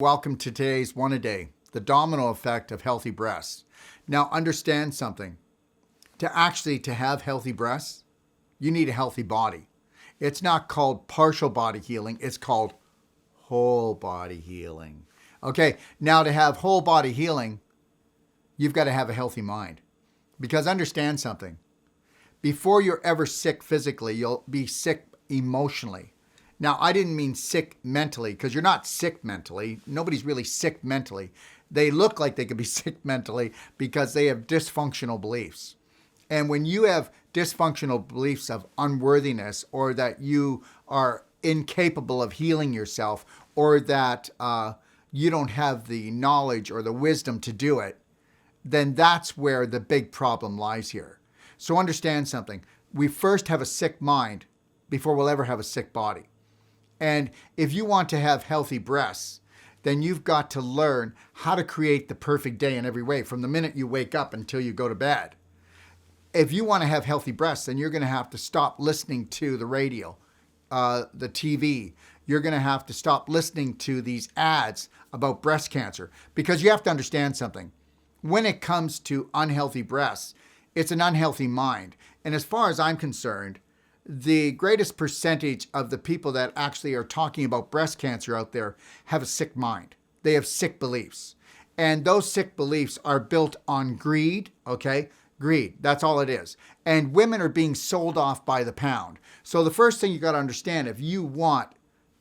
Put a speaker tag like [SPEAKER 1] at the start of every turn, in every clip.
[SPEAKER 1] Welcome to today's One A Day, the domino effect of healthy breasts. Now understand something. To have healthy breasts, you need a healthy body. It's not called partial body healing, it's called whole body healing. Okay, now to have whole body healing, you've got to have a healthy mind. Because understand something. Before you're ever sick physically, you'll be sick emotionally. Now, I didn't mean sick mentally, because you're not sick mentally. Nobody's really sick mentally. They look like they could be sick mentally because they have dysfunctional beliefs. And when you have dysfunctional beliefs of unworthiness, or that you are incapable of healing yourself, or that you don't have the knowledge or the wisdom to do it, then that's where the big problem lies here. So understand something. We first have a sick mind before we'll ever have a sick body. And if you want to have healthy breasts, then you've got to learn how to create the perfect day in every way, from the minute you wake up until you go to bed. If you want to have healthy breasts, then you're going to have to stop listening to the radio, the TV. You're going to have to stop listening to these ads about breast cancer, because you have to understand something. When it comes to unhealthy breasts, it's an unhealthy mind. And as far as I'm concerned, the greatest percentage of the people that actually are talking about breast cancer out there have a sick mind. They have sick beliefs. And those sick beliefs are built on greed, okay? Greed, that's all it is. And women are being sold off by the pound. So the first thing you got to understand, if you want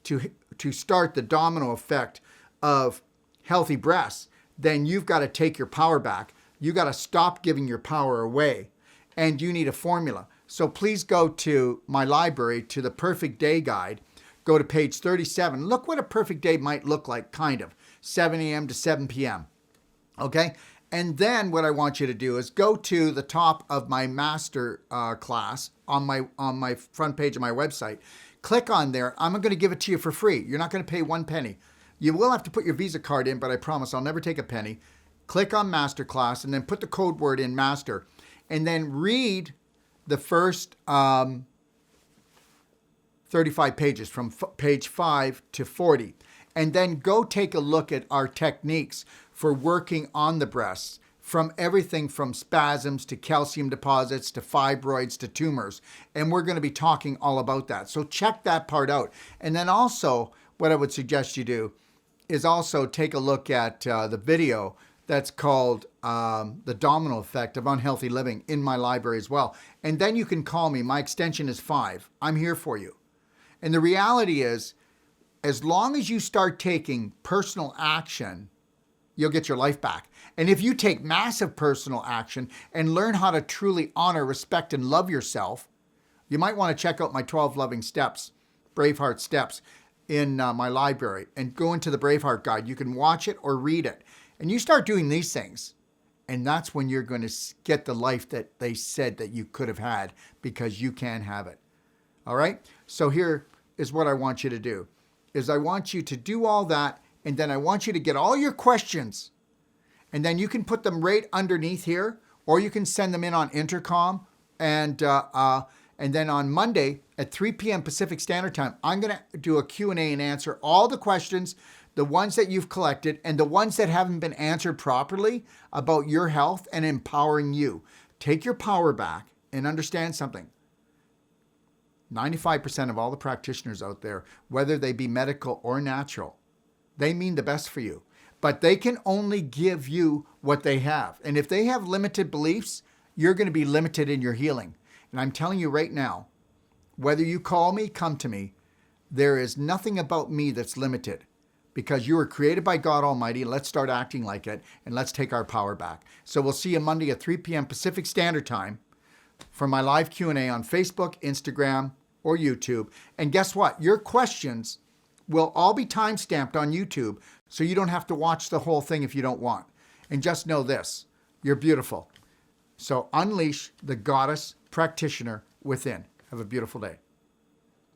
[SPEAKER 1] to start the domino effect of healthy breasts, then you've got to take your power back. You got to stop giving your power away. And you need a formula. So please go to my library, to the Perfect Day Guide. Go to page 37. Look what a perfect day might look like, kind of. 7 a.m. to 7 p.m. Okay? And then what I want you to do is go to the top of my master class on my front page of my website. Click on there. I'm going to give it to you for free. You're not going to pay 1 penny. You will have to put your Visa card in, but I promise I'll never take a penny. Click on Master Class and then put the code word in Master. And then read the first 35 pages from page 5 to 40. And then go take a look at our techniques for working on the breasts, from everything from spasms to calcium deposits to fibroids to tumors. And we're going to be talking all about that. So check that part out. And then also, what I would suggest you do is also take a look at the video that's called The Domino Effect of Unhealthy Living in my library as well. And then you can call me. My extension is 5. I'm here for you. And the reality is, as long as you start taking personal action, you'll get your life back. And if you take massive personal action and learn how to truly honor, respect, and love yourself, you might want to check out my 12 Loving Steps, Braveheart Steps, in my library. And go into the Braveheart Guide. You can watch it or read it. And you start doing these things, and that's when you're going to get the life that they said that you could have had, because you can have it. All right? So here is what I want you to do, is I want you to do all that, and then I want you to get all your questions, and then you can put them right underneath here, or you can send them in on intercom, and then on Monday at 3 p.m. Pacific Standard Time, I'm going to do a Q&A and answer all the questions, the ones that you've collected and the ones that haven't been answered properly about your health and empowering you. Take your power back and understand something. 95% of all the practitioners out there, whether they be medical or natural, they mean the best for you. But they can only give you what they have. And if they have limited beliefs, you're going to be limited in your healing. And I'm telling you right now, whether you call me, come to me, there is nothing about me that's limited. Because you were created by God Almighty. Let's start acting like it, and let's take our power back. So we'll see you Monday at 3 p.m. Pacific Standard Time for my live Q&A on Facebook, Instagram, or YouTube. And guess what? Your questions will all be time-stamped on YouTube, so you don't have to watch the whole thing if you don't want. And just know this, you're beautiful. So unleash the goddess practitioner within. Have a beautiful day.